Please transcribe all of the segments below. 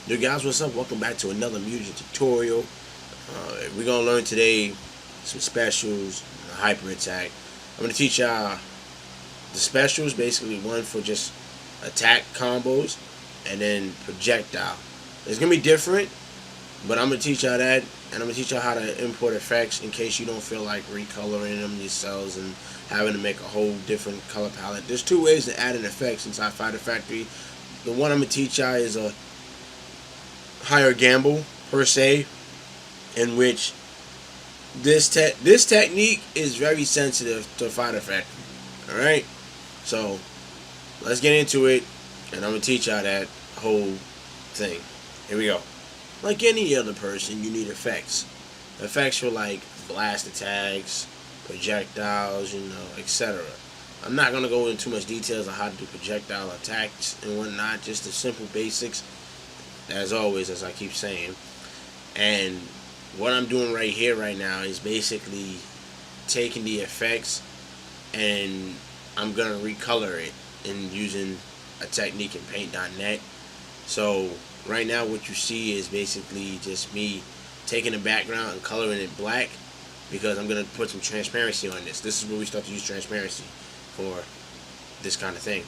Yo guys, what's up? Welcome back to another Mugen tutorial. We're gonna learn today some specials, hyper attack. I'm gonna teach y'all the specials, basically one for just attack combos, and then projectile. It's gonna be different, but I'm gonna teach y'all that, and I'm gonna teach y'all how to import effects in case you don't feel like recoloring them yourselves and having to make a whole different color palette. There's two ways to add in effects inside Fighter Factory. The one I'm gonna teach y'all is a higher gamble per se, in which this technique is very sensitive to Fighter Factory. All right, so let's get into it, and I'm gonna teach y'all that whole thing. Here we go. Like any other person, you need effects. Effects for like blast attacks, projectiles, etc. I'm not gonna go into too much details on how to do projectile attacks and whatnot. Just the simple basics, as always, as I keep saying. And what I'm doing right here, right now, is basically taking the effects and I'm gonna recolor it in using a technique in paint.net. So right now what you see is basically just me taking the background and coloring it black, because I'm gonna put some transparency on this. This is where we start to use transparency for this kind of thing.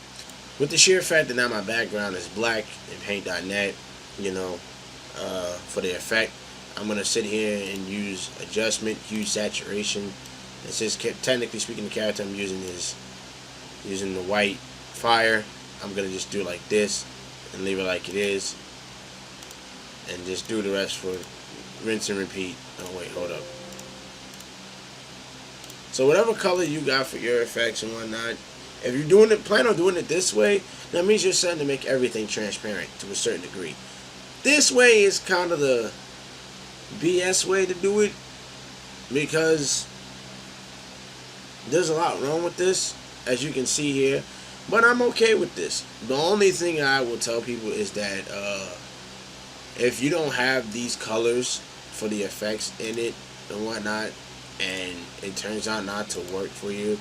With the sheer fact that now my background is black in paint.net, for the effect, I'm gonna sit here and use adjustment, hue, saturation. And since technically speaking, the character I'm using is using the white fire, I'm gonna just do it like this and leave it like it is, and just do the rest for rinse and repeat. Oh wait, hold up. So whatever color you got for your effects and whatnot, if you're doing it, plan on doing it this way, that means you're setting to make everything transparent to a certain degree. This way is kind of the BS way to do it, because there's a lot wrong with this, as you can see here, but I'm okay with this. The only thing I will tell people is that if you don't have these colors for the effects in it and whatnot, and it turns out not to work for you,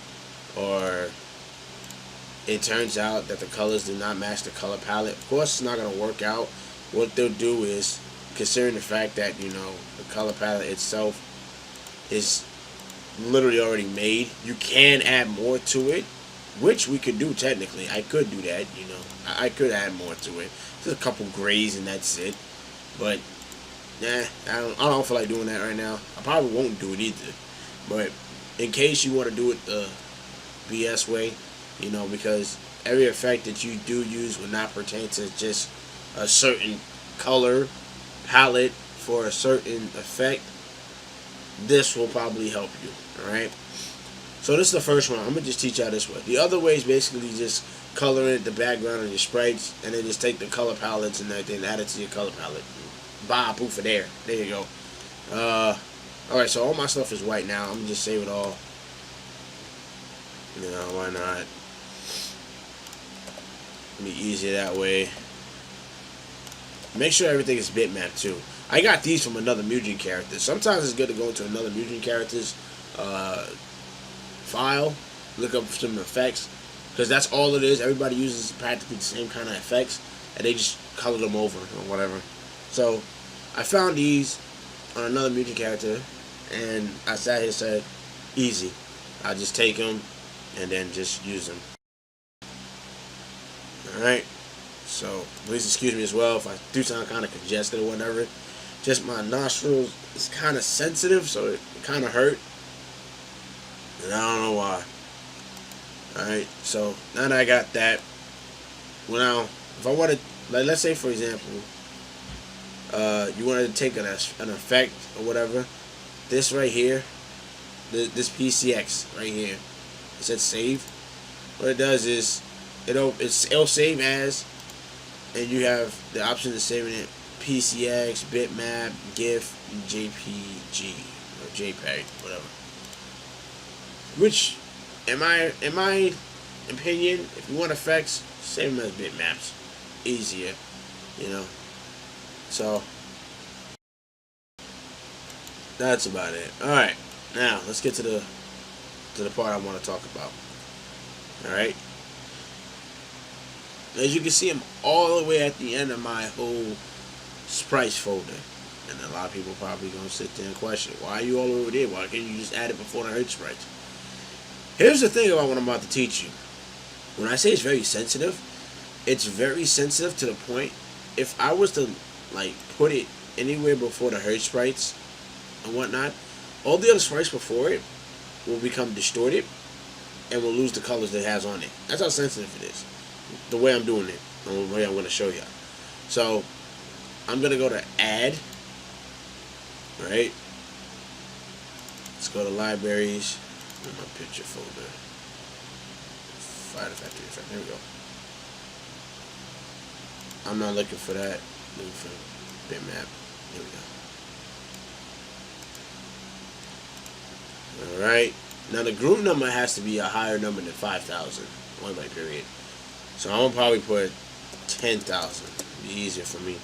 or it turns out that the colors do not match the color palette, of course it's not going to work out. What they'll do is, considering the fact that the color palette itself is literally already made, you can add more to it, which we could do technically. I could do that, I could add more to it. Just a couple grays and that's it. But nah, I don't feel like doing that right now. I probably won't do it either. But in case you want to do it the BS way, because every effect that you do use will not pertain to just a certain color palette for a certain effect. This will probably help you. Alright, so this is the first one. I'm gonna just teach y'all this way. The other way is basically just coloring the background of your sprites, and then just take the color palettes and everything and add it to your color palette. Bah, poof, there you go. Alright, so all my stuff is white now. I'm gonna just save it all. Why not? It'll be easier that way. Make sure everything is bitmapped too. I got these from another Mugen character. Sometimes it's good to go into another Mugen character's file, look up some effects, because that's all it is. Everybody uses practically the same kind of effects, and they just color them over or whatever. So I found these on another Mugen character, and I sat here and said, easy. I just take them and then just use them. Alright, so please excuse me as well if I do sound kind of congested or whatever. Just my nostrils is kind of sensitive, so it kind of hurt, and I don't know why. Alright, so now that I got that, well, now if I wanted, like, let's say for example, you wanted to take an effect or whatever, this right here, this PCX right here, it said save. What it does is it'll save as, and you have the option of saving it PCX, bitmap, GIF, JPG, or JPEG, whatever. Which, in my opinion, if you want effects, save them as bitmaps. Easier, So that's about it. Alright, now let's get to the part I want to talk about. Alright. As you can see, I'm all the way at the end of my whole sprites folder. And a lot of people probably gonna sit there and question, why are you all over there? Why can't you just add it before the hurt sprites? Here's the thing about what I'm about to teach you. When I say it's very sensitive to the point, if I was to like put it anywhere before the hurt sprites and whatnot, all the other sprites before it will become distorted and will lose the colors that it has on it. That's how sensitive it is. The way I'm doing it, and the way I'm going to show you. So I'm going to go to add, right? Let's go to libraries. In my picture folder. Fire factory effect. There we go. I'm not looking for that. Looking for bitmap. Here we go. Alright. Now the group number has to be a higher number than 5,000. One by period. So I'm gonna probably put 10,000. Be easier for me.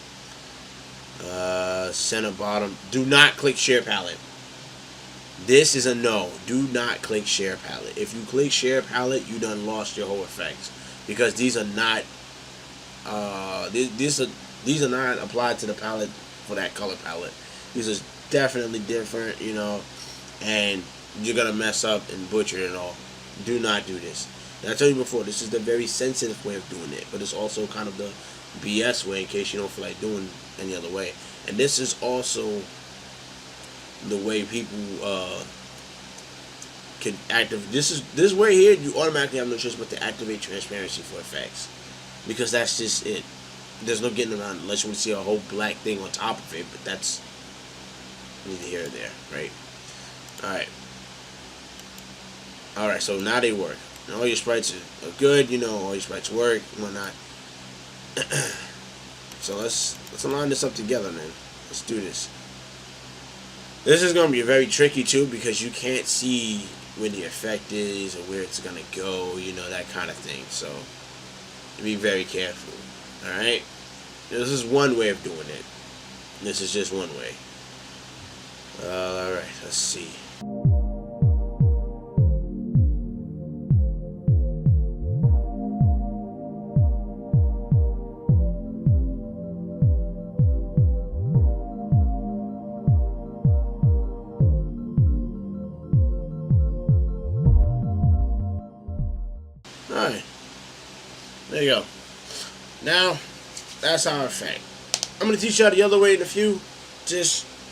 Center bottom. Do not click share palette. This is a no. Do not click share palette. If you click share palette, you done lost your whole effects, because these are not these are not applied to the palette for that color palette. These are definitely different, you know, and you're gonna mess up and butcher it all. Do not do this. And I told you before, this is the very sensitive way of doing it, but it's also kind of the BS way in case you don't feel like doing any other way. And this is also the way people can activate. This way here, you automatically have no choice but to activate transparency for effects, because that's just it. There's no getting around it unless you want to see a whole black thing on top of it, but that's neither here or there, right? Alright, so now they work. And all your sprites are good, you know, all your sprites work and whatnot. So let's align this up together, man. Let's do this. This is going to be very tricky too, because you can't see where the effect is or where it's going to go, you know, that kind of thing. So be very careful. Alright? This is one way of doing it. This is just one way. Alright, let's see. Alright, there you go. Now, that's our effect. I'm going to teach you the other way in a few.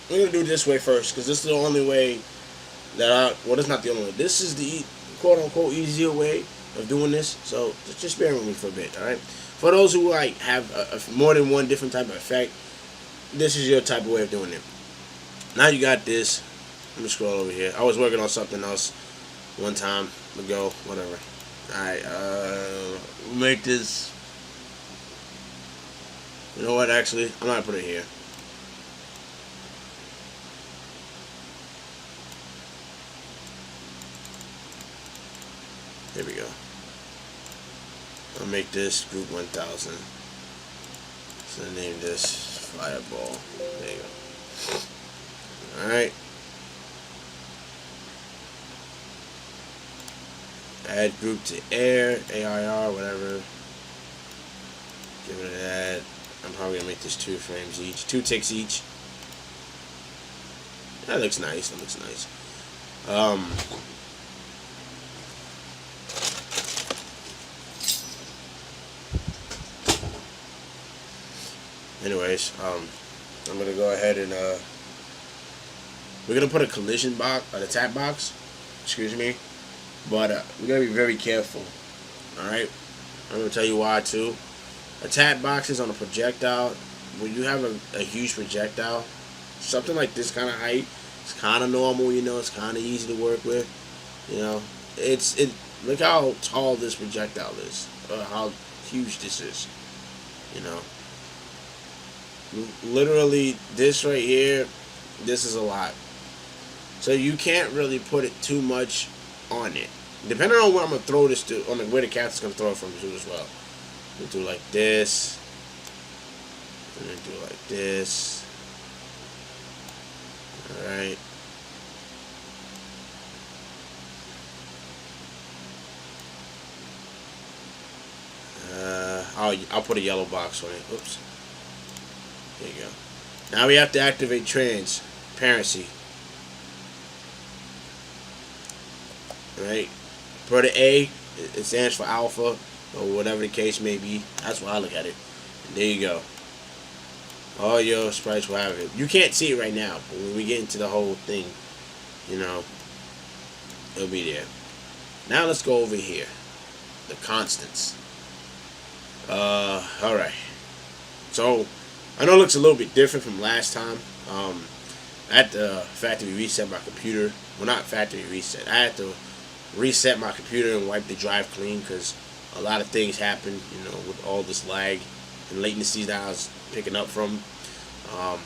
We're going to do it this way first, because this is the only way that well, it's not the only way. This is the quote-unquote easier way of doing this, so just bear with me for a bit, alright? For those who like have more than one different type of effect, this is your type of way of doing it. Now you got this. Let me scroll over here. I was working on something else one time ago, whatever. Alright, we'll make this. You know what, actually, I'm not gonna put it here. There we go. I'll make this group 1000. So name this Fireball. There you go. Alright. Add group to air, AIR, whatever. Give it that. I'm probably gonna make this 2 frames each, 2 ticks each. That looks nice. That looks nice. Anyways, I'm gonna go ahead and we're gonna put a collision box, an attack box. Excuse me. But we're going to be very careful. Alright? I'm going to tell you why too. Attack boxes on a projectile, when you have a huge projectile, something like this kind of height, it's kind of normal, you know, it's kind of easy to work with. You know, look how tall this projectile is, or how huge this is. You know, literally this right here, this is a lot. So you can't really put it too much on it. Depending on where I'm gonna throw this to, on where the cat's gonna throw it from too as well. We'll do like this, and then do like this. All right. I'll put a yellow box on it. Oops. There you go. Now we have to activate transparency. Right? For the A, it stands for alpha, or whatever the case may be. That's why I look at it. And there you go. All your sprites will have it. You can't see it right now, but when we get into the whole thing, you know, it'll be there. Now let's go over here. The constants. Alright. So, I know it looks a little bit different from last time. I had to factory reset my computer. Well, not factory reset. I had to reset my computer and wipe the drive clean because a lot of things happened, you know, with all this lag and latency that I was picking up from. I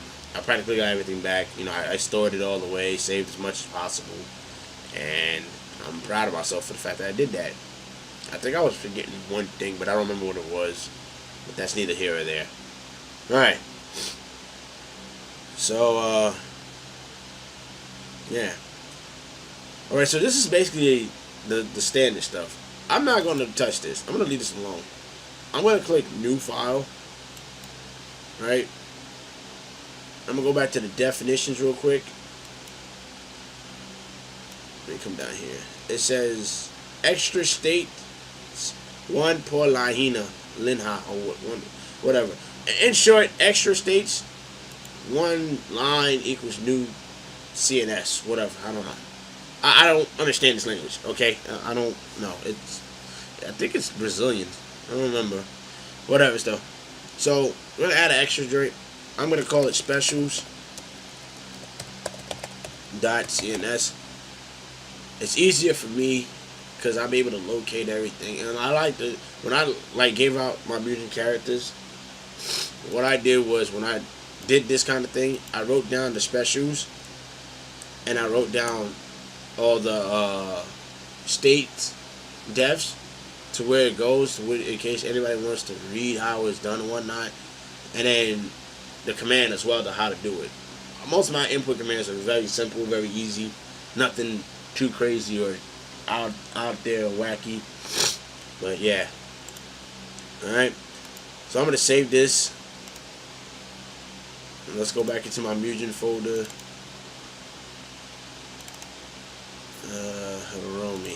practically got everything back. You know, I stored it all away, saved as much as possible, and I'm proud of myself for the fact that I did that. I think I was forgetting one thing, but I don't remember what it was. But that's neither here or there. Alright. So, yeah. Alright, so this is basically the standard stuff. I'm not going to touch this. I'm going to leave this alone. I'm going to click New File. Right? I'm going to go back to the definitions real quick. Let me come down here. It says extra state 1 por linha, or whatever. In short, extra states, 1 line equals new CNS, whatever. I don't know. I don't understand this language. Okay, I don't know. I think it's Brazilian. I don't remember. Whatever though. So we're gonna add an extra joint. I'm gonna call it specials .cns. It's easier for me because I'm able to locate everything, and I like to when I gave out my Mugen characters. What I did was when I did this kind of thing, I wrote down the specials, and I wrote down all the state defs to where it goes, in case anybody wants to read how it's done and whatnot, and then the command as well to how to do it. Most of my input commands are very simple, very easy, nothing too crazy or out there wacky. But yeah, all right. So I'm gonna save this. And let's go back into my Mugen folder.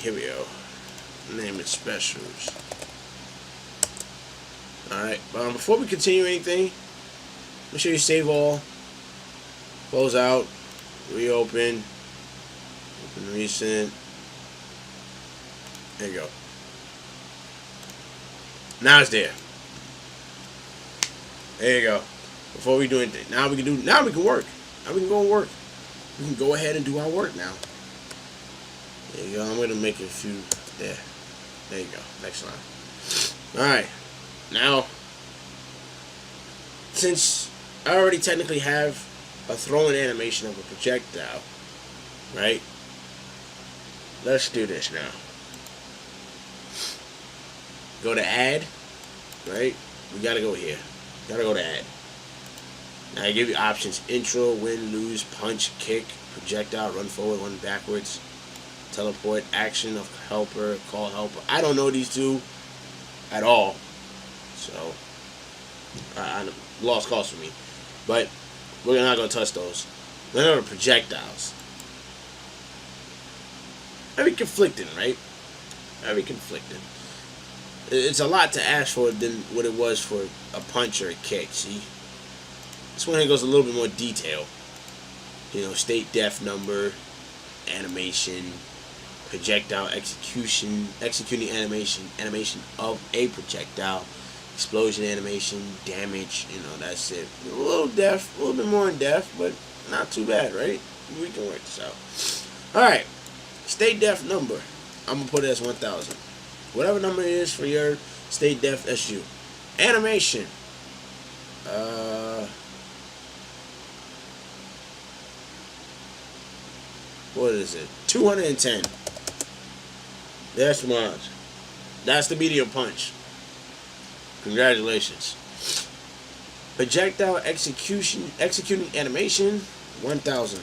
Here we go. Name it specials. Alright, before we continue anything, make sure you save all. Close out. Reopen. Open recent. There you go. Now it's there. There you go. Before we do anything. Now we can work. Now we can go and work. We can go ahead and do our work now. There you go. I'm going to make a few there. There you go. Next line. Alright. Now, since I already technically have a throwing animation of a projectile, right? Let's do this now. Go to add, right? We got to go here. Got to go to add. Now I give you options: intro, win, lose, punch, kick, projectile, run forward, run backwards, teleport, action of helper, call helper. I don't know these two at all, so I lost cause for me. But we're not gonna touch those. Then there are projectiles. Very conflicting, right? Very conflicting. It's a lot to ask for than what it was for a punch or a kick. See, this one here goes a little bit more detail. You know, state def number, animation, projectile executing animation of a projectile, explosion animation, damage. You know, that's it. A little bit more in depth, but not too bad, right? We can work this out. All right, state def number. I'm gonna put it as 1000. Whatever number it is for your state def, that's you. Animation. What is it? 210. That's mine. That's the medium punch. Congratulations. Projectile executing animation, 1000.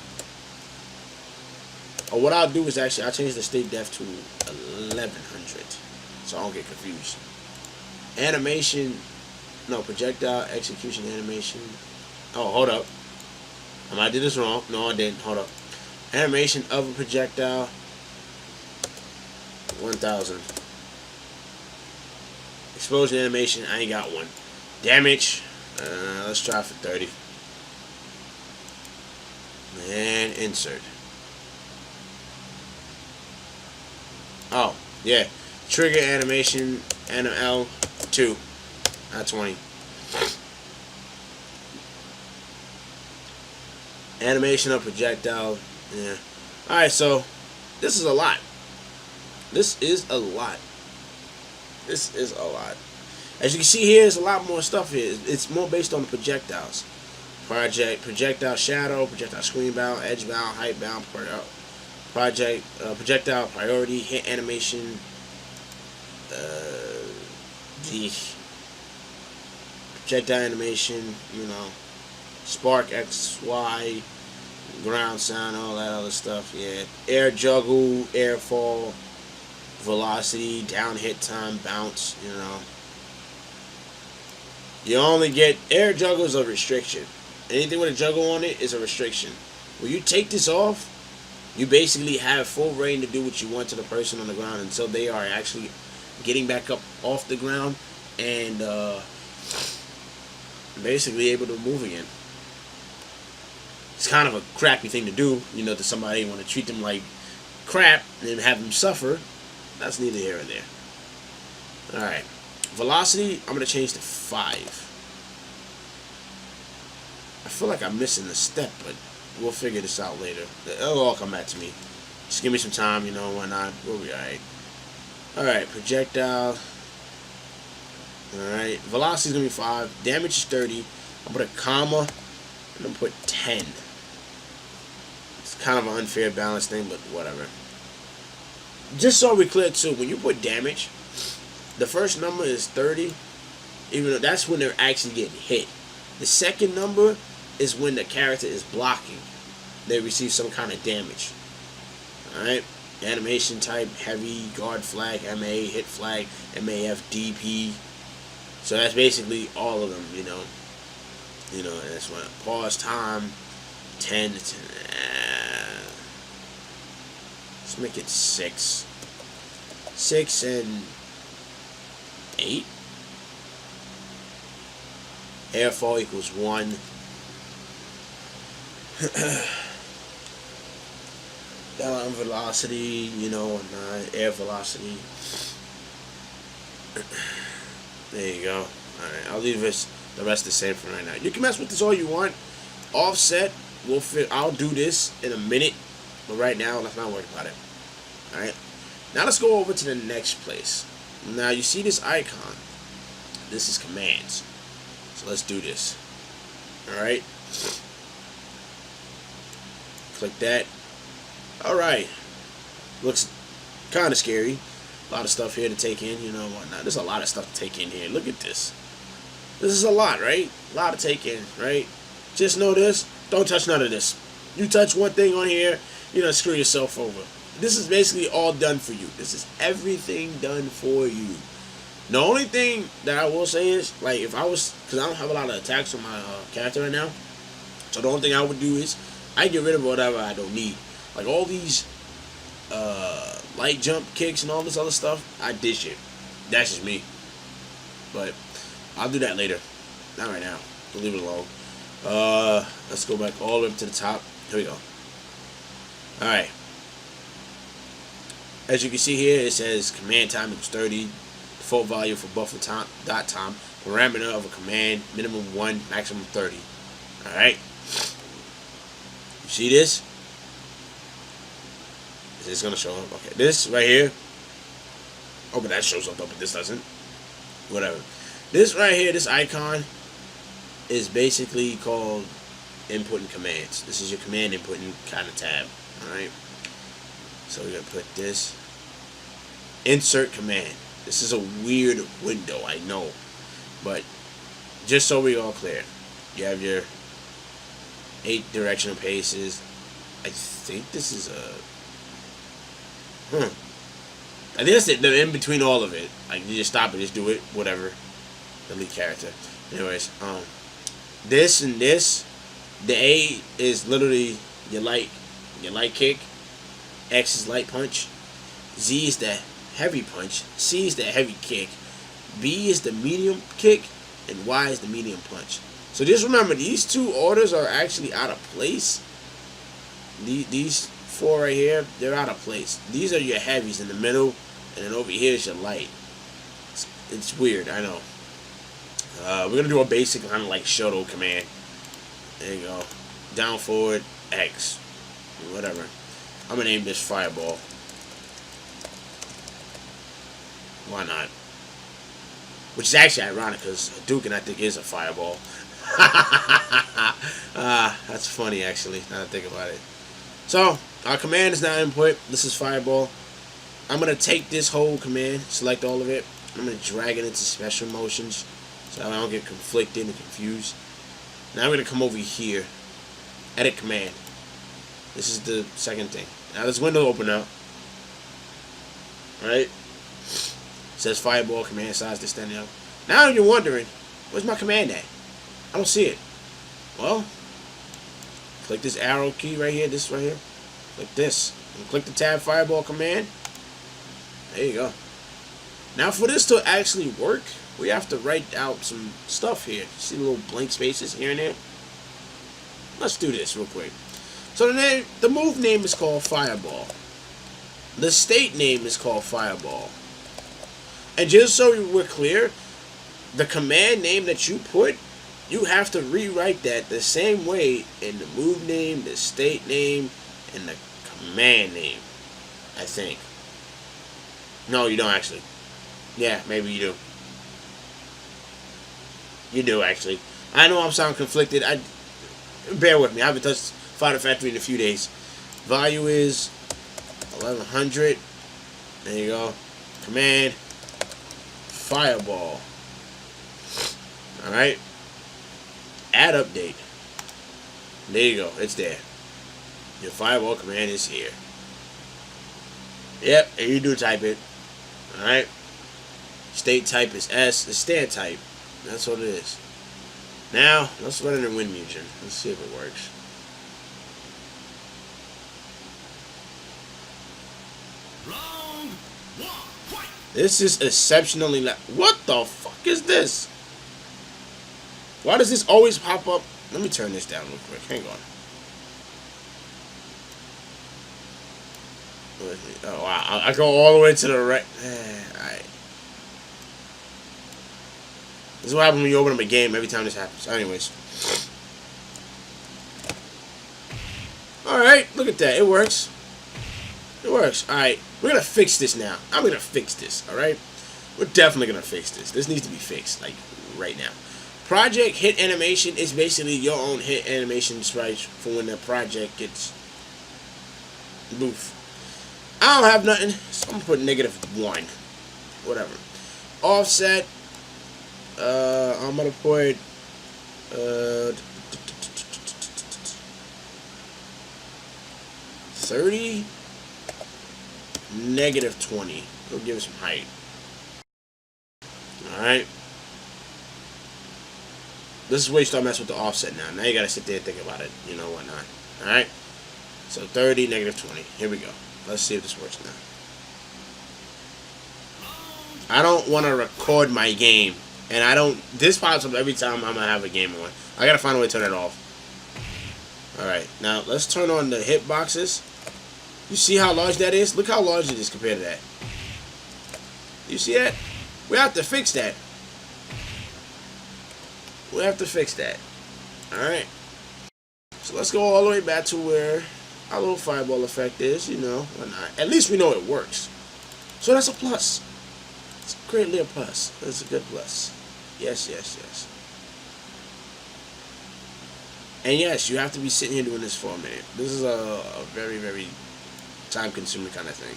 Or what I'll do is I'll change the state def to 1100, so I don't get confused. Projectile execution animation, Oh, hold up. I might do this wrong. No, I didn't. Hold up. Animation of a projectile. 1000. Explosion animation. I ain't got one. Damage. Let's try for 30. And insert. Oh, yeah. Trigger animation NL 2. Not 20. Animation of projectile. Yeah. Alright, so this is a lot. This is a lot. This is a lot. As you can see here, there's a lot more stuff here. It's more based on the projectiles. Projectile shadow, projectile screen bound, edge bound, height bound, projectile priority, hit animation, the projectile animation, spark X, Y, ground sound, all that other stuff. Yeah, air juggle, air fall, velocity, down hit time, bounce. You only get air juggle is a restriction. Anything with a juggle on it is a restriction. When you take this off, you basically have full reign to do what you want to the person on the ground until they are actually getting back up off the ground and basically able to move again. It's kind of a crappy thing to do, to somebody. You want to treat them like crap and have them suffer. That's neither here or there. Alright. Velocity, I'm going to change to 5. I feel like I'm missing a step, but we'll figure this out later. It'll all come back to me. Just give me some time, why not? We'll be alright. Alright, projectile. Alright, velocity is going to be 5. Damage is 30. I'll put a comma, and I'll put 10. It's kind of an unfair balance thing, but whatever. Just so we're clear, too, when you put damage, the first number is 30, even though that's when they're actually getting hit. The second number is when the character is blocking. They receive some kind of damage. Alright? Animation type, heavy, guard flag, MA, hit flag, MAF, DP. So that's basically all of them, and that's what. Pause time, 10 to 10. Let's make it 6. 6 and 8. Airfall equals 1. Down velocity, air velocity. There you go. Alright, I'll leave the rest the same for right now. You can mess with this all you want. Offset, I'll do this in a minute. But right now, let's not worry about it. Alright. Now let's go over to the next place. Now you see this icon. This is commands. So let's do this. Alright. Click that. Alright. Looks kind of scary. A lot of stuff here to take in, whatnot. There's a lot of stuff to take in here. Look at this. This is a lot, right? A lot to take in, right? Just know this. Don't touch none of this. You touch one thing on here, screw yourself over. This is basically all done for you. This is everything done for you. The only thing that I will say is, like, if I was, because I don't have a lot of attacks on my character right now, so the only thing I would do is, I get rid of whatever I don't need. Like, all these light jump kicks and all this other stuff, I dish it. That's just me. But I'll do that later. Not right now. We'll leave it alone. Let's go back all the way up to the top. Here we go. Alright. As you can see here, it says command time equals 30. Default value for buffer time, dot time. Parameter of a command, minimum 1, maximum 30. Alright. You see this? It's going to show up. Okay, this right here. Oh, but that shows up, but this doesn't. Whatever. This right here, this icon, is basically called inputting commands. This is your command inputting kind of tab. Alright. So we're going to put this. Insert command. This is a weird window, I know. But just so we're all clear. You have your 8 directional paces. I think this is a... I think that's it. The in between all of it. Like, you just stop it, just do it, whatever. Delete character. Anyways, this and this. The A is literally your light kick. X is light punch. Z is the heavy punch. C is the heavy kick. B is the medium kick, and Y is the medium punch. So just remember, these two orders are actually out of place. These four right here, they're out of place. These are your heavies in the middle, and then over here is your light. It's weird, I know. We're going to do a basic kind of like shuttle command. There you go. Down, forward, X. Whatever. I'm going to name this Fireball. Why not? Which is actually ironic because Duke, I think, is a Fireball. That's funny, actually, now that I think about it. So, our command is now input. This is Fireball. I'm going to take this whole command, select all of it. I'm going to drag it into special motions so I don't get conflicted and confused. Now I'm going to come over here. Edit command. This is the second thing. Now this window open up. Alright? It says Fireball, command size, this, that, and the other. Now you're wondering, where's my command at? I don't see it. Well, click this arrow key right here, this right here. Click this. And click the tab Fireball command. There you go. Now for this to actually work, we have to write out some stuff here. See the little blank spaces here and there? Let's do this real quick. So the move name is called Fireball. The state name is called Fireball. And just so we're clear, the command name that you put, you have to rewrite that the same way in the move name, the state name, and the command name, I think. No, you don't actually. Yeah, maybe you do. You do, actually. I know I'm sounding conflicted. Bear with me. I haven't touched Fighter Factory in a few days. Value is 1100. There you go. Command. Fireball. Alright. Add update. There you go. It's there. Your Fireball command is here. Yep, and you do type it. Alright. State type is S. The stand type. That's what it is. Now, let's run it in Mugen. Let's see if it works. Round one, fight. This is exceptionally loud. What the fuck is this? Why does this always pop up? Let me turn this down real quick. Hang on. Oh, wow. I go all the way to the right. Alright. This is what happens when you open up a game every time this happens. Anyways. Alright, look at that. It works. It works. Alright, we're going to fix this now. I'm going to fix this, alright? We're definitely going to fix this. This needs to be fixed, like, right now. Project hit animation is basically your own hit animation sprite for when the project gets boof. I don't have nothing, so I'm going to put -1. Whatever. Offset. I'm going to put 30, -20. It'll give it some height. Alright. This is where you start messing with the offset now. Now you gotta sit there and think about it. You know, whatnot. Alright? So 30, -20. Here we go. Let's see if this works now. I don't want to record my game. And I don't... This pops up every time I'm gonna have a game on. I gotta find a way to turn it off. Alright. Now, let's turn on the hitboxes. You see how large that is? Look how large it is compared to that. You see that? We have to fix that. We have to fix that. Alright. So let's go all the way back to where our little fireball effect is, you know, whatnot. At least we know it works. So that's a plus. It's greatly a plus. That's a good plus. Yes, yes, yes. And yes, you have to be sitting here doing this for a minute. This is a very, very time-consuming kind of thing.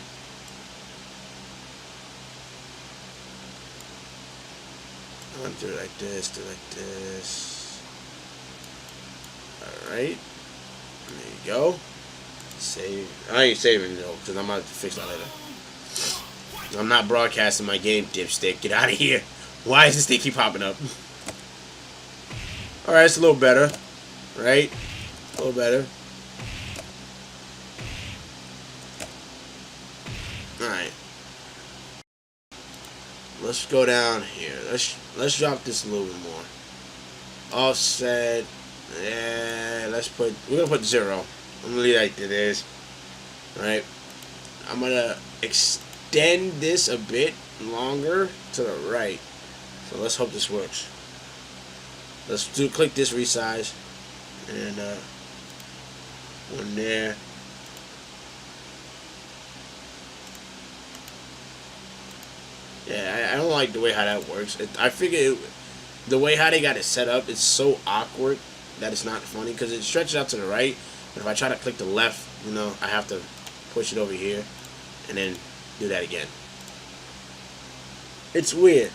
I'm gonna do it like this, do it like this. Alright. There you go. Save. I ain't saving though, because I'm about to fix that later. I'm not broadcasting my game, dipstick. Get out of here. Why does this thing keep popping up? Alright, it's a little better. Right? A little better. Alright. Let's go down here. Let's drop this a little bit more. Offset. Yeah, we're gonna put 0. I'm gonna leave it like it is. Alright. I'm gonna extend this a bit longer to the right. So let's hope this works. Let's click this resize. And one there. Yeah, I don't like the way how that works. I figure the way how they got it set up, it's so awkward that it's not funny because it stretches out to the right. But if I try to click the left, you know, I have to push it over here and then do that again. It's weird.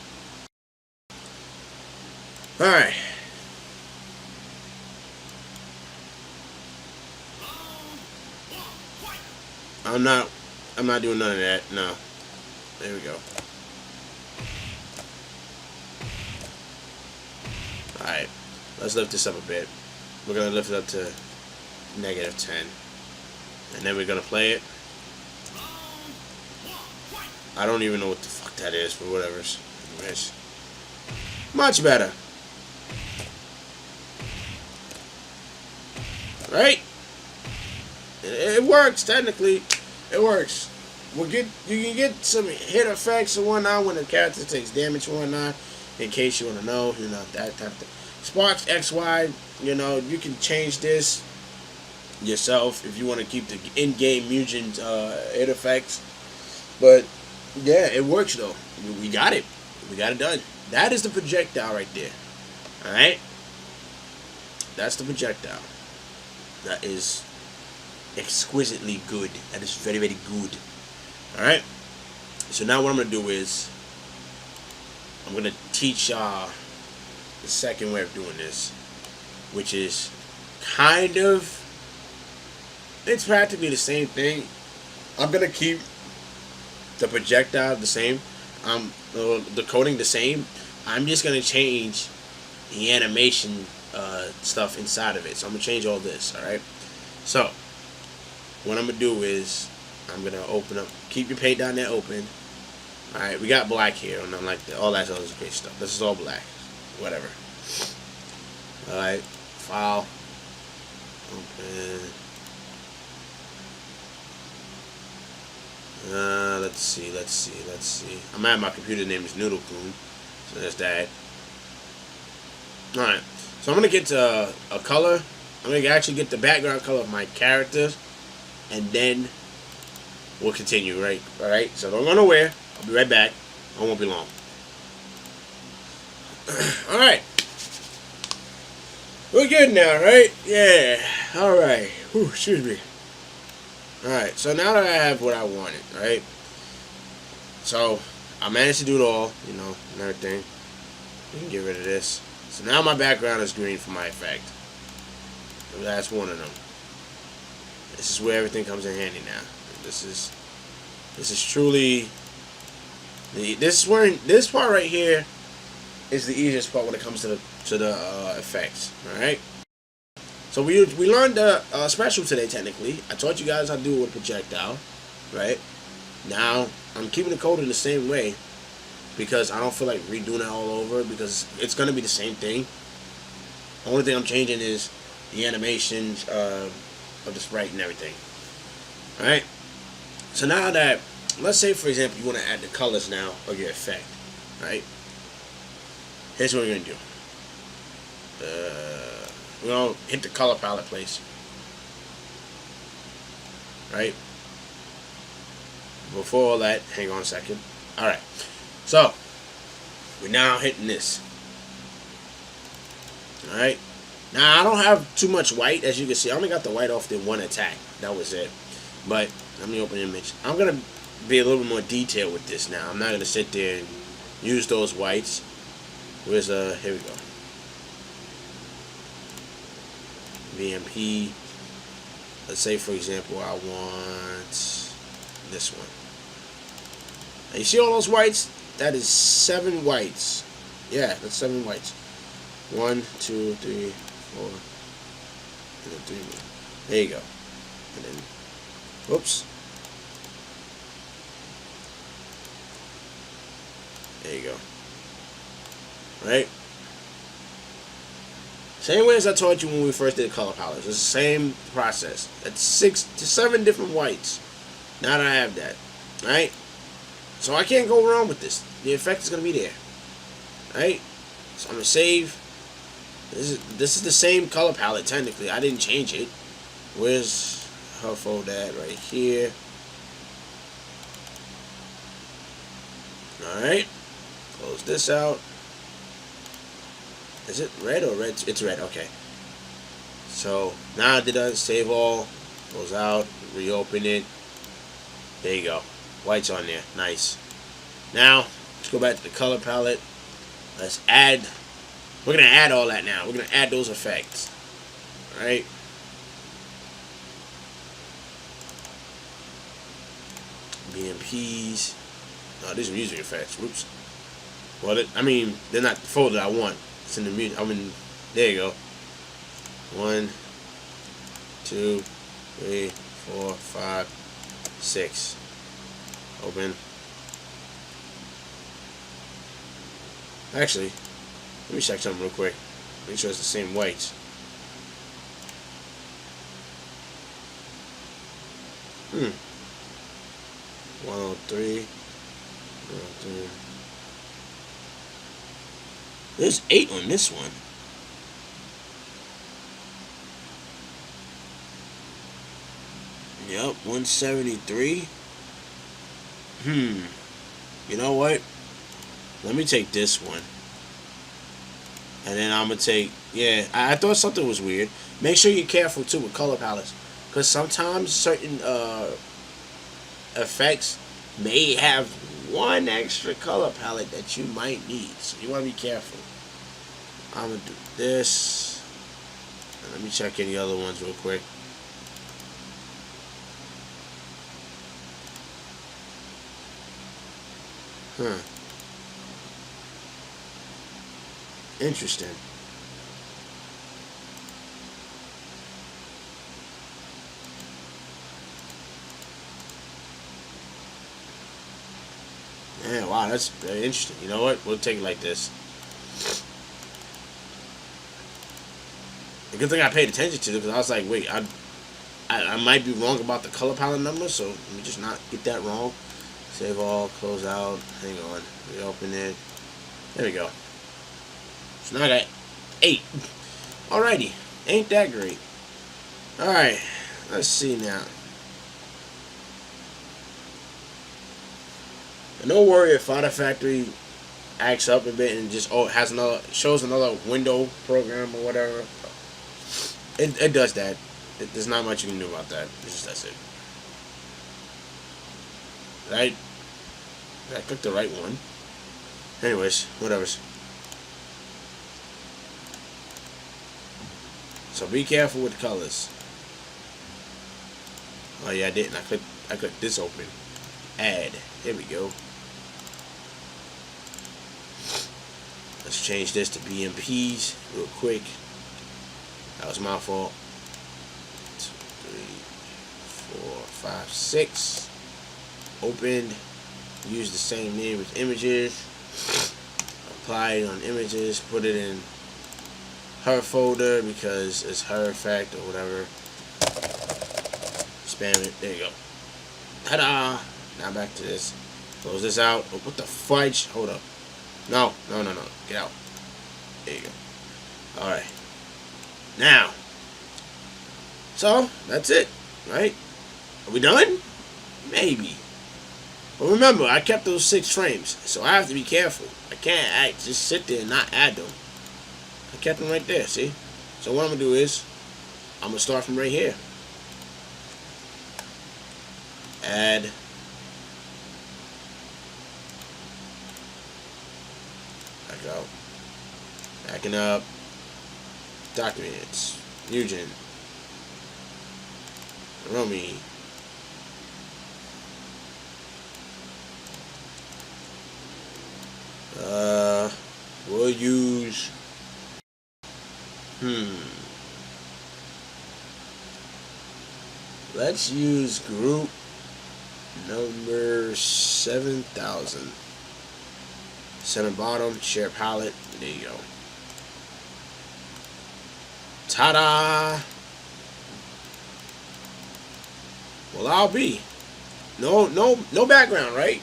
All right. I'm not doing none of that. No. There we go. Alright. Let's lift this up a bit. We're going to lift it up to -10. And then we're going to play it. I don't even know what the fuck that is, but whatever. Anyways. Much better. Right? It works, technically. It works. You can get some hit effects and whatnot when the character takes damage and whatnot. In case you want to know, you know, that type of thing. Sparks XY, you know, you can change this yourself if you want to keep the in-game Mugen hit effects. But yeah, it works though. We got it. We got it done. That is the projectile right there. Alright? That's the projectile. That is exquisitely good. That is very, very good. Alright? So now what I'm going to do is I'm going to teach y'all the second way of doing this, which is kind of, it's practically the same thing. I'm going to keep the projectile the same. The coding the same. I'm just going to change the animation stuff inside of it. So I'm going to change all this. Alright? So what I'm going to do is I'm going to open up, keep your paint down there open. Alright, we got black here, and I'm like, all that other great stuff. This is all black. Whatever. Alright, file. Open. Let's see. I'm at my computer name is Noodle-kun. So there's that. Alright, so I'm going to get a color. I'm going to actually get the background color of my characters, and then we'll continue, right? Alright, so don't go nowhere. I'll be right back. I won't be long. Alright. We're good now, right? Yeah. Alright. Excuse me. Alright, so now that I have what I wanted, right? So, I managed to do it all, you know, and everything. We can get rid of this. So now my background is green for my effect. So that's one of them. This is where everything comes in handy now. This is truly this part right here is the easiest part when it comes to the effects. All right. So we learned a special today. Technically, I taught you guys how to do it with projectile. Right. Now I'm keeping the code in the same way because I don't feel like redoing it all over because it's gonna be the same thing. The only thing I'm changing is the animations of the sprite and everything. All right. So now that, let's say for example you want to add the colors now of your effect, right? Here's what we're going to do. We're going to hit the color palette place, right? Before all that, hang on a second. Alright, so we're now hitting this. Alright, now I don't have too much white, as you can see. I only got the white off the one attack. That was it. But let me open the image. I'm going to be a little bit more detailed with this now. I'm not going to sit there and use those whites. Where's here we go. VMP. Let's say for example I want this one. Now you see all those whites? That is 7 whites. Yeah, that's 7 whites. 1, 2, 3, 4, and then 3 more. There you go. And then, whoops. There you go. Right? Same way as I taught you when we first did color palettes. It's the same process. That's 6 to 7 different whites. Now that I have that. Right? So I can't go wrong with this. The effect is going to be there. Right? So I'm going to save. This is the same color palette, technically. I didn't change it. Where's her folder at? Right here. Alright. Close this out. Is it red or red? It's red, okay. So, now I did that. Save all. Close out. Reopen it. There you go. White's on there. Nice. Now, let's go back to the color palette. Let's add. We're going to add all that now. We're going to add those effects. Alright. BMPs. Oh, these are music effects. Whoops. Well, I mean, they're not the folder I want. It's in the music. There you go. 1, 2, 3, 4, 5, 6. Open. Actually, let me check something real quick. Make sure it's the same whites. Hmm. 103. 103. There's 8 on this one. Yep, 173. You know what? Let me take this one. And then I'm going to take... Yeah, I thought something was weird. Make sure you're careful, too, with color palettes. Because sometimes certain effects may have one extra color palette that you might need. So you want to be careful. I'm going to do this. And let me check any other ones real quick. Huh. Interesting. Yeah, wow, that's very interesting. You know what? We'll take it like this. The good thing I paid attention to, because I was like, wait, I might be wrong about the color palette number, so let me just not get that wrong. Save all, close out, hang on, reopen it. There we go. So now I got 8. Alrighty, ain't that great. Alright, let's see now. And don't worry if Fighter Factory acts up a bit and just shows another window program or whatever. It does that. There's not much you can do about that. It just does it. Right? I clicked the right one. Anyways, whatever. So be careful with the colors. Oh yeah, I didn't. I clicked this open. Add. There we go. Let's change this to BMPs real quick. That was my fault. 2, 3, 4, 5, 6. Opened. Use the same name as images. Apply it on images. Put it in her folder because it's her effect or whatever. Spam it. There you go. Ta-da! Now back to this. Close this out. Oh, what the fudge? Hold up. No. Get out. There you go. Alright. Now. So, that's it. Right? Are we done? Maybe. But remember, I kept those 6 frames. So I have to be careful. I can't just sit there and not add them. I kept them right there, see? So what I'm going to do is, I'm going to start from right here. Add. Back out. Backing up. Documents. Mugen. Romy. We'll use Let's use group number 7000. Center bottom, share palette. There you go. Ta-da! Well, I'll be. No background, right?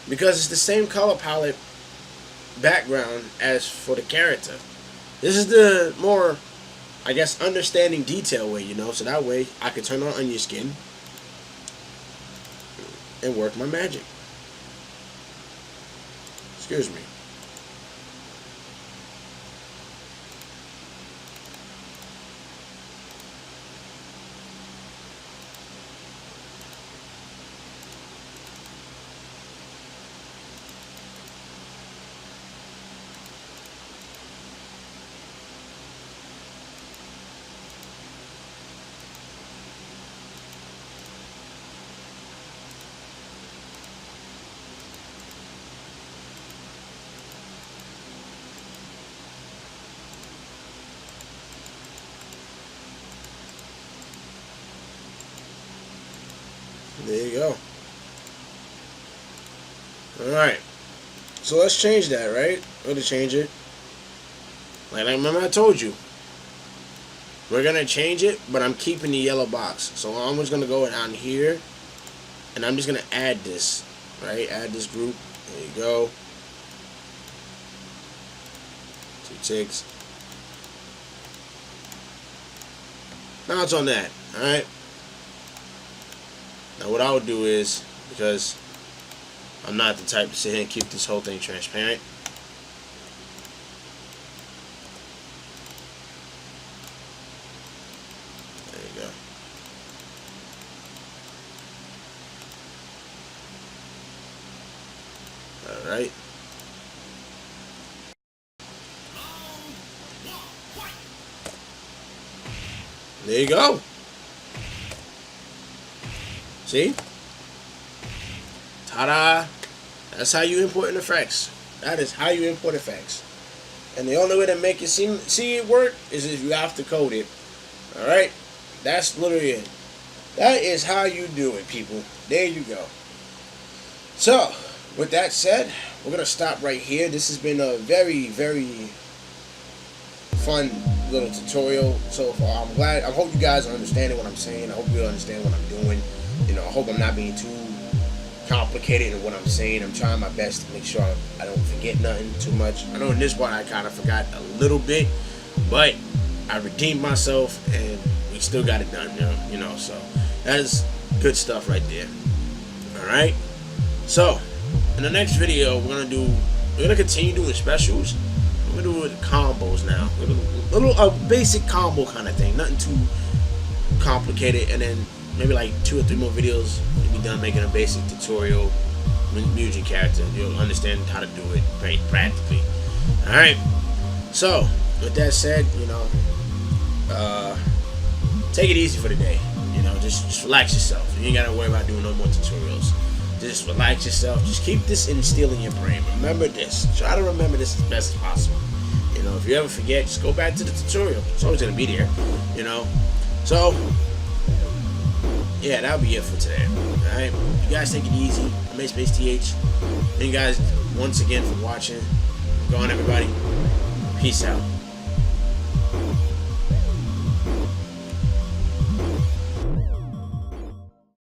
Because it's the same color palette background as for the character. This is the more, I guess, understanding detail way, you know, so that way I can turn on onion skin and work my magic. Excuse me. There you go. Alright. So let's change that, right? We're going to change it. Like I remember I told you. We're going to change it, but I'm keeping the yellow box. So I'm just going to go down here. And I'm just going to add this. Right? Add this group. There you go. 2 ticks. Now it's on that. Alright? Now what I would do is, because I'm not the type to sit here and keep this whole thing transparent, there you go. Alright. There you go. See? Ta-da! That's how you import effects. That is how you import effects. And the only way to make it see it work is if you have to code it. Alright? That's literally it. That is how you do it, people. There you go. So, with that said, we're going to stop right here. This has been a very, very fun little tutorial so far. I hope you guys are understanding what I'm saying. I hope you understand what I'm doing. You know, I hope I'm not being too complicated in what I'm saying. I'm trying my best to make sure I don't forget nothing too much. I know in this one I kind of forgot a little bit, but I redeemed myself and we still got it done, you know, so that is good stuff right there. Alright, so in the next video we're gonna continue doing specials. We're gonna do it with combos now. A basic combo kind of thing, nothing too complicated, and then maybe like 2 or 3 more videos, you'll be done making a basic tutorial Mugen character. You'll understand how to do it very practically. Alright, so with that said, you know, take it easy for the day. You know, just relax yourself. You ain't gotta worry about doing no more tutorials. Just relax yourself. Just keep this instilled in your brain. Remember this. Try to remember this as best as possible. You know, if you ever forget, just go back to the tutorial. It's always gonna be there. You know, so yeah, that'll be it for today. Alright, you guys take it easy. I'm Aceofspadesth. Thank you guys once again for watching. Go on, everybody. Peace out.